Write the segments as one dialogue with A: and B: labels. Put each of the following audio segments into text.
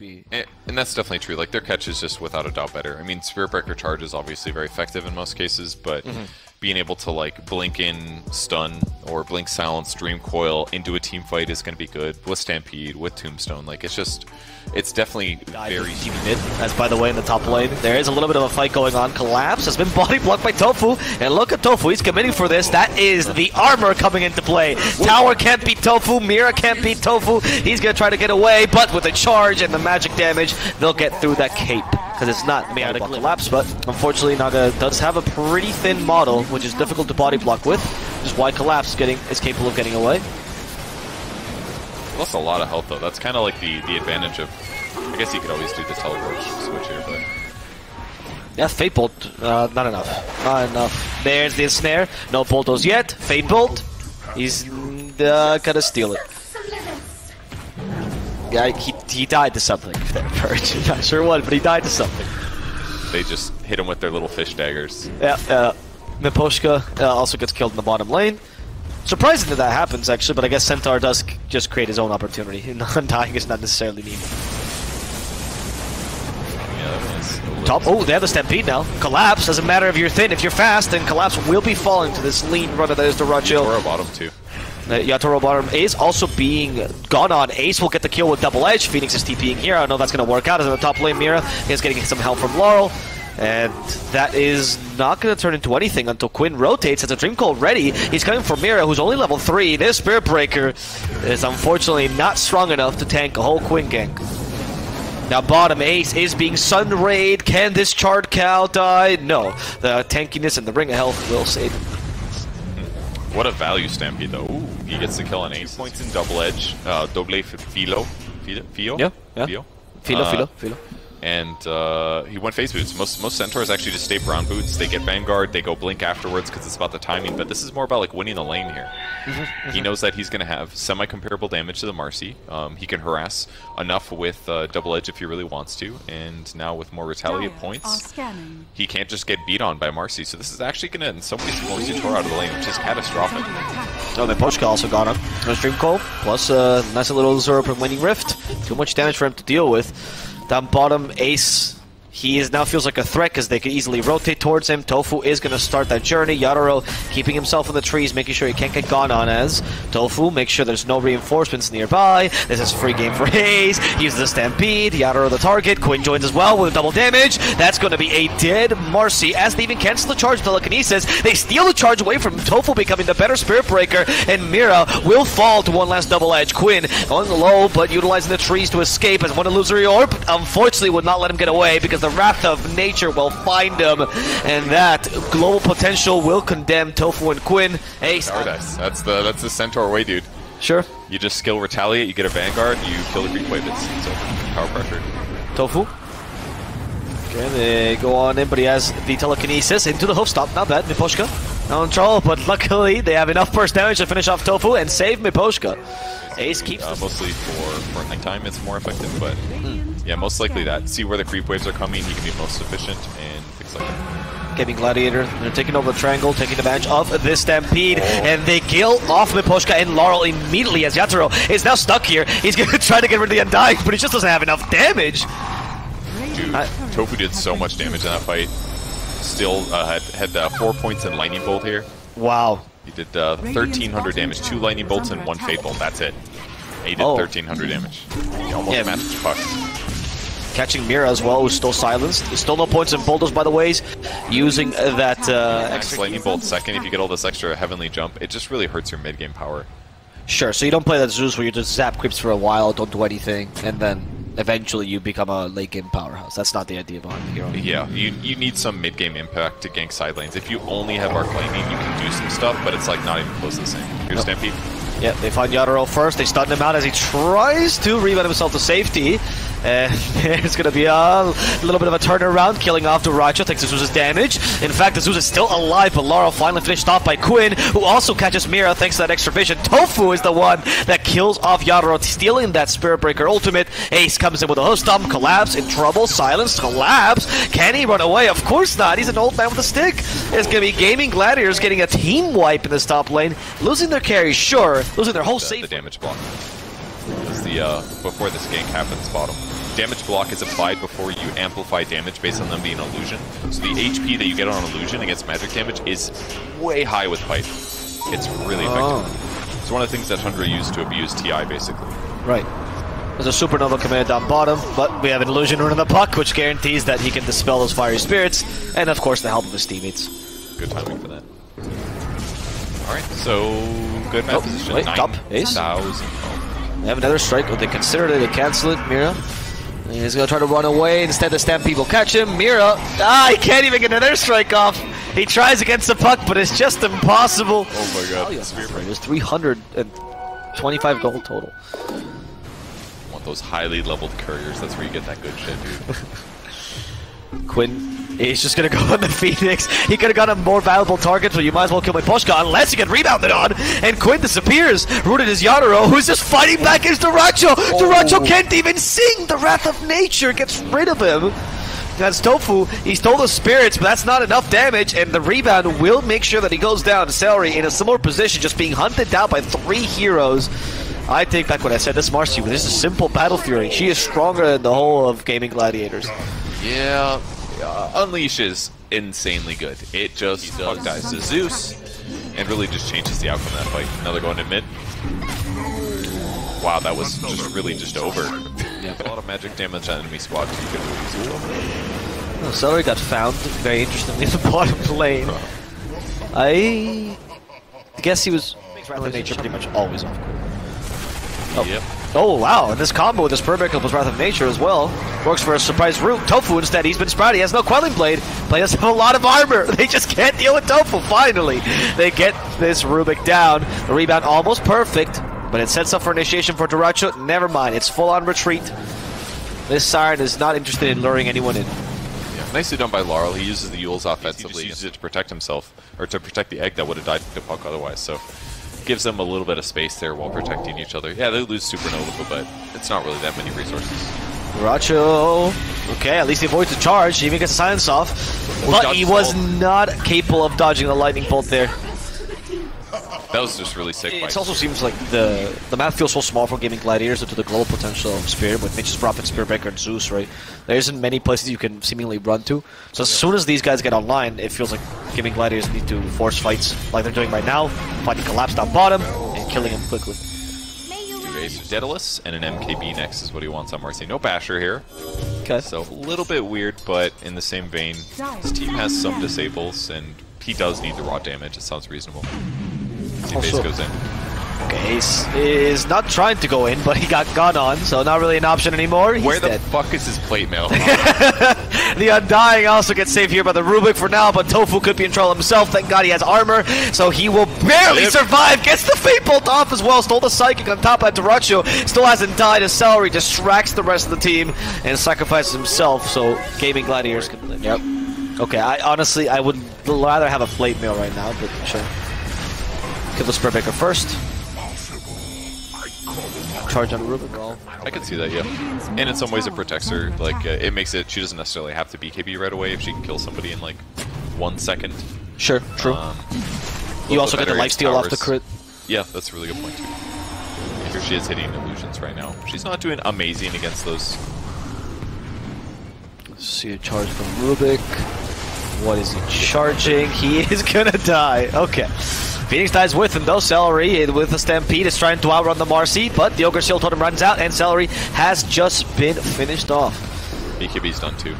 A: And that's definitely true. Like, their catch is just without a doubt better. I mean, Spirit Breaker charge is obviously very effective in most cases, but being able to, like, blink in stun or blink silence, Dream Coil into a team fight is going to be good. With Stampede, with Tombstone, like, it's just, it's definitely very
B: mid. As by the way, in the top lane, there is a little bit of a fight going on. Collapse has been body blocked by Tofu, and look at Tofu, he's committing for this. That is the armor coming into play. Tower can't beat Tofu, Mira can't beat Tofu. He's going to try to get away, but with the charge and the magic damage, they'll get through that cape. Because it's not Mira to collapse, but unfortunately Naga does have a pretty thin model, which is difficult to body block with, which is why Collapse is capable of getting away.
A: Lost a lot of health though. That's kind of like the advantage of, I guess you could always do the teleport switch here, but
B: yeah, Fate Bolt, not enough. Not enough. There's the snare. No Boltos yet. Fate Bolt. He's gonna steal it. Yeah, he died to something. I'm not sure what, but he died to something.
A: They just hit him with their little fish daggers.
B: Yeah, Miposhka also gets killed in the bottom lane. Surprising that that happens, actually, but I guess Centaur does just create his own opportunity. Non-dying is not necessarily needed. Top. Oh, they have the Stampede now. Collapse, doesn't matter if you're thin, if you're fast, then Collapse will be falling to this lean runner that is the Racho.
A: Yatoro bottom too.
B: Yatoro bottom. Ace also being gone on. Ace will get the kill with double edge. Phoenix is TPing here. I don't know if that's going to work out. As in the top lane, Mira is getting some help from Laurel. And that is not going to turn into anything until Quinn rotates. It's a Dream Coil ready. He's coming for Mira, who's only level 3. This Spirit Breaker is unfortunately not strong enough to tank a whole Quinn gank. Now bottom, Ace is being Sun Raid. Can this Charred Cow die? No. The tankiness and the Ring of Health will save him.
A: What a value Stampede though. Ooh, he gets the kill on Ace. 2 points in double edge. Doble Filo. Fio?
B: Yeah.
A: Fio?
B: Filo.
A: And he went face boots. Most Centaurs actually just stay brown boots. They get Vanguard, they go blink afterwards because it's about the timing, but this is more about like winning the lane here. He knows that he's going to have semi-comparable damage to the Marcy. He can harass enough with double edge if he really wants to, and now with more retaliate points, he can't just get beat on by Marcy. So this is actually going to, in some ways, force Yatoro out of the lane, which is catastrophic.
B: Oh, then Pochka also got him. No Dream Coil, plus a nice little Zero from Waning Rift. Too much damage for him to deal with. Down bottom, Ace, he now feels like a threat because they could easily rotate towards him. Tofu is going to start that journey. Yatoro keeping himself in the trees, making sure he can't get gone on as. Tofu makes sure there's no reinforcements nearby. This is a free game for Ace. He uses the Stampede. Yatoro the target. Quinn joins as well with a double damage. That's going to be a dead Marcy as they even cancel the charge telekinesis. They steal the charge away from Tofu, becoming the better Spirit Breaker, and Mira will fall to one last double edge. Quinn going low, but utilizing the trees to escape as one illusory orb. Unfortunately, would not let him get away because the wrath of nature will find him, and that global potential will condemn Tofu and Quinn. Ace.
A: Paradise. That's the Centaur way, dude.
B: Sure.
A: You just skill retaliate, you get a Vanguard, you kill the creep wave. It's over. Power pressure.
B: Tofu. Okay, they go on in, but he has the telekinesis into the hoof stop. Not bad. Miposhka on troll, but luckily they have enough burst damage to finish off Tofu and save Miposhka. Ace keeps
A: mostly for nighttime it's more effective, but yeah, most likely that. See where the creep waves are coming, he can be most efficient and things like that.
B: Gaimin Gladiator, they're taking over the triangle, taking advantage of this Stampede, and they kill off Miposhka and Laurel immediately as Yatoro is now stuck here. He's going to try to get rid of the Undying, but he just doesn't have enough damage.
A: Dude, Tofu did so much damage in that fight. Still had 4 points in Lightning Bolt here.
B: Wow.
A: He did 1,300 damage, 2 Lightning Bolts and 1 Fate Bolt, that's it. He did 1,300 damage. He almost matched Puck.
B: Catching Mira as well, who's still silenced. There's still no points in Bulldoze, by the ways. Using that
A: extra Lightning Bolt second, if you get all this extra Heavenly Jump, it just really hurts your mid-game power.
B: Sure, so you don't play that Zeus where you just zap creeps for a while, don't do anything, and then eventually you become a late-game powerhouse. That's not the idea behind the hero.
A: Yeah, you need some mid-game impact to gank side lanes. If you only have Arc Lightning, you can do some stuff, but it's like not even close to the same. Here's Stampede.
B: Yeah, they find Yatoro first. They stun him out as he tries to rebound himself to safety. And there's going to be a little bit of a turnaround, killing off Duracho, takes Zeus's damage. In fact, Zeus is still alive, but Laurel finally finished off by Quinn, who also catches Mira thanks to that extra vision. Tofu is the one that kills off Yatoro, stealing that Spirit Breaker ultimate. Ace comes in with a host stomp, Collapse, in trouble, silence, Collapse. Can he run away? Of course not. He's an old man with a stick. It's going to be Gaimin Gladiators getting a team wipe in this top lane, losing their carry, sure, losing their whole safe.
A: The damage block. This is the before this gank happens, bottom. damage block is applied before you amplify damage based on them being an illusion. So the HP that you get on illusion against magic damage is way high with Pipe. It's really effective. It's one of the things that Tundra used to abuse TI, basically.
B: Right. There's a Supernova command down bottom, but we have an illusion running the puck, which guarantees that he can dispel those fiery spirits, and of course the help of his teammates.
A: Good timing for that. Alright, so good map position.
B: Wait, top ace.
A: 9,000.
B: They have another strike, but they consider it, they cancel it. Mira. He's gonna try to run away. Instead, the Stampede will catch him. Mira. He can't even get another strike off. He tries against the puck, but it's just impossible.
A: Oh my god.
B: There's 325 gold total.
A: Want those highly leveled couriers, that's where you get that good shit, dude.
B: Quinn is just gonna go on the Phoenix. He could have got a more valuable target, but you might as well kill my Poshka unless you get rebounded on. And Quinn disappears. Rooted is Yadaro, who's just fighting back against Duracho. Duracho can't even sing. The Wrath of Nature gets rid of him. That's Tofu. He stole the spirits, but that's not enough damage, and the rebound will make sure that he goes down. Celery in a similar position, just being hunted down by 3 heroes. I take back what I said. This Marcy, this is simple Battle Fury. She is stronger than the whole of Gaimin Gladiators.
A: Yeah. Unleash is insanely good. It just bug dies to Zeus and really just changes the outcome of that fight. Now they're going to mid. Wow, that was just really just over. Yeah, a lot of magic damage on enemy squad. So you could really use it over.
B: Celery got found very interestingly in the bottom lane. I guess he was Wrath of Nature pretty much always off. Oh.
A: Yep.
B: Oh wow, and this combo with this Purrmaker plus Wrath of Nature as well works for a surprise root. Tofu instead, he's been sprouted, he has no Quelling Blade. Players have a lot of armor, they just can't deal with Tofu, finally. They get this Rubik down, the rebound almost perfect, but it sets up for initiation for Duracho. Never mind, it's full on retreat. This Siren is not interested in luring anyone in.
A: Yeah, nicely done by Laurel, he uses the Yules offensively. He just uses it to protect himself, or to protect the egg that would have died to Puck otherwise, so gives them a little bit of space there while protecting each other. Yeah, they lose Supernova, but it's not really that many resources.
B: Duracho, okay, at least he avoids the charge, he even gets the silence off, but he was not capable of dodging the lightning bolt there.
A: That was just really sick.
B: It also seems like the map feels so small for Gaimin Gladiators due to the global potential of Spirit with Nature's Prophet, Spearbreaker, and Zeus, right? There isn't many places you can seemingly run to. So as soon as these guys get online, it feels like Gaimin Gladiators need to force fights like they're doing right now, finding Collapse down bottom, and killing him quickly.
A: Do a Daedalus and an MKB next is what he wants on Marcy. No Basher here.
B: Okay.
A: So a little bit weird, but in the same vein, his team has some disables, and he does need the raw damage. It sounds reasonable. Base goes in.
B: Okay, Ace is not trying to go in, but he got gone on, so not really an option anymore. He's
A: Where the
B: dead.
A: fuck is his plate mail?
B: The Undying also gets saved here by the Rubik for now, but Tofu could be in trouble himself. Thank God he has armor, so he will barely survive. Gets the Fate Bolt off as well. Stole the Psychic on top of Duracho. Still hasn't died. His Celery distracts the rest of the team and sacrifices himself, so Gaimin Gladiators can live. Yep. Okay, I would rather have a plate mail right now, but sure. Kill the Spearbreaker first. Charge on Rubik.
A: I can see that, yeah. And in some ways it protects her. Like, it makes it, she doesn't necessarily have to BKB right away if she can kill somebody in like 1 second.
B: Sure, true. You also get the lifesteal off the crit.
A: Yeah, that's a really good point too. Here she is hitting illusions right now. She's not doing amazing against those.
B: Let's see a charge from Rubik. What is he charging? He is gonna die. Okay. Phoenix dies with him though. Celery with the Stampede is trying to outrun the Marcy, but the Ogre Shield Totem runs out and Celery has just been finished off.
A: BKB's done too.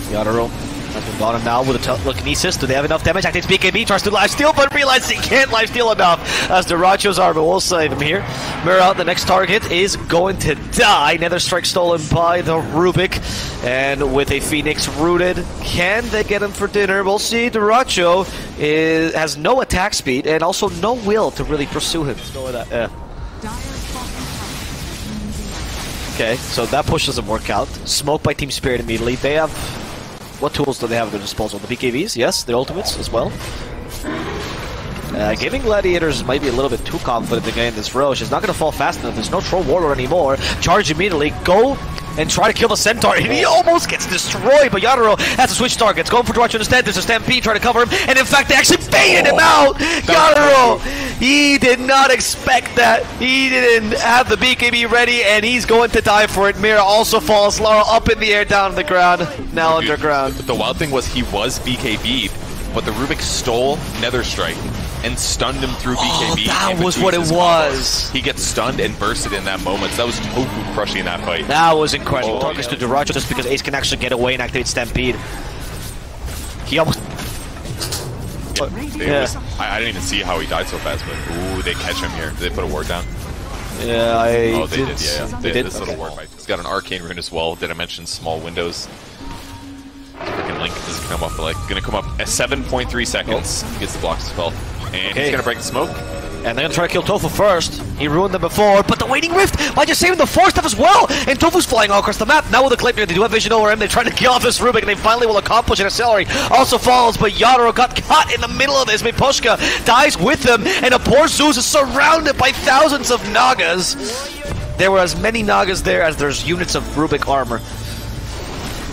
B: Yadaro has been bottom now with a telekinesis. Do they have enough damage? Activates BKB, tries to lifesteal, but realizes he can't lifesteal enough as Duracho's armor will save him here. Mira, the next target, is going to die. Nether Strike stolen by the Rubik, and with a Phoenix rooted, can they get him for dinner? We'll see. Duracho has no attack speed and also no will to really pursue him. Let's go with that. Okay, so that push doesn't work out. Smoke by Team Spirit immediately. They have... What tools do they have at their disposal? The BKBs, yes, the ultimates as well. Gaimin Gladiators might be a little bit too confident in getting this row. She's not going to fall fast enough. There's no Troll Warlord anymore. Charge immediately. Go and try to kill the Centaur, and he almost gets destroyed, but Yatoro has to switch targets. Going for Duracho instead, there's a Stampede trying to cover him, and in fact, they actually baited him out! Yatoro! He did not expect that. He didn't have the BKB ready, and he's going to die for it. Mira also falls. Lara up in the air, down on the ground, now underground.
A: The wild thing was he was BKB'd, but the Rubik stole Nether Strike and stunned him through BKB.
B: That was what it was.
A: He gets stunned and bursted in that moment. So that was Tofu crushing that fight.
B: That was incredible. Targets to Duracho just because Ace can actually get away and activate Stampede. He almost...
A: I didn't even see how he died so fast, but ooh, they catch him here. Did they put a ward down?
B: Yeah,
A: they did. Yeah,
B: they did.
A: This little ward fight. He's got an arcane rune as well. Did I mention small windows? Freaking Link doesn't come up, like gonna come up at 7.3 seconds. He gets the block spell, and he's gonna break the smoke.
B: And they're gonna try to kill Tofu first. He ruined them before, but the Waiting Rift might just saving the force stuff as well. And Tofu's flying all across the map. Now with the Gleipnir, they do have vision over him. They're trying to kill off this Rubik, and they finally will accomplish it. Accelerate also falls, but Yatoro got caught in the middle of this. Miposhka dies with them, and a poor Zeus is surrounded by thousands of Nagas. There were as many Nagas there as there's units of Rubik armor.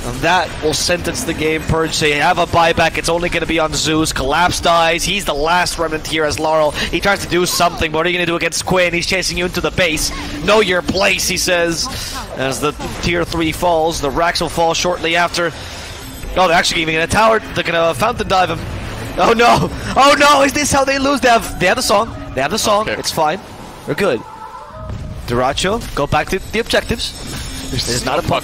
B: And that will sentence the game. Purge, they have a buyback. It's only going to be on Zeus. Collapse dies. He's the last remnant here as Laurel. He tries to do something. What are you going to do against Quinn? He's chasing you into the base. Know your place, he says. As the tier 3 falls, the Rax will fall shortly after. Oh, they're actually giving it a tower. They're going to fountain dive him. Oh no! Oh no! Is this how they lose? They have the song. They have the song. Okay. It's fine. We're good. Duracho, go back to the objectives. There's not a puck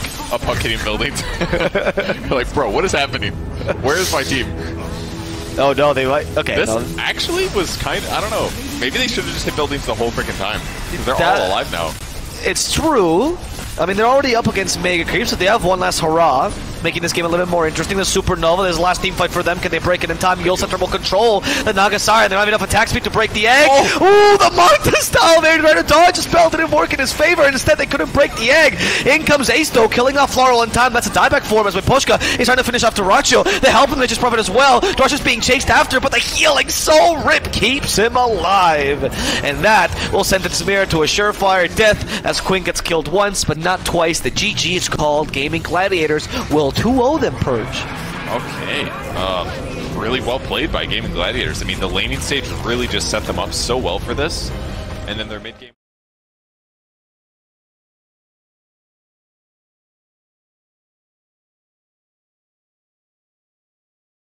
A: hitting buildings. You're like, bro, what is happening? Where is my team?
B: Oh no, they might. Okay.
A: This actually was kind of, I don't know. Maybe they should have just hit buildings the whole freaking time. They're all alive now.
B: It's true. I mean, they're already up against Mega Creep, so they have one last hurrah, making this game a little bit more interesting. The Supernova, there's the last team fight for them. Can they break it in time? Yule Center will control the Nagasari. They don't have enough attack speed to break the egg. Ooh, the Manta style there. Trying to dodge. The spell didn't work in his favor, and instead they couldn't break the egg. In comes Ace, though, killing off Laurel in time. That's a dieback for him as Miposhka is trying to finish off Duracho. They help him, they just profit as well. Duracho's being chased after, but the healing Soul Rip keeps him alive. And that will sentence Mira to a surefire death as Quinn gets killed once, but not twice. The GG is called. Gaimin Gladiators will 2-0 them, Purge.
A: Okay. Really well played by Gaimin Gladiators. I mean, the laning stage really just set them up so well for this. And then their mid-game...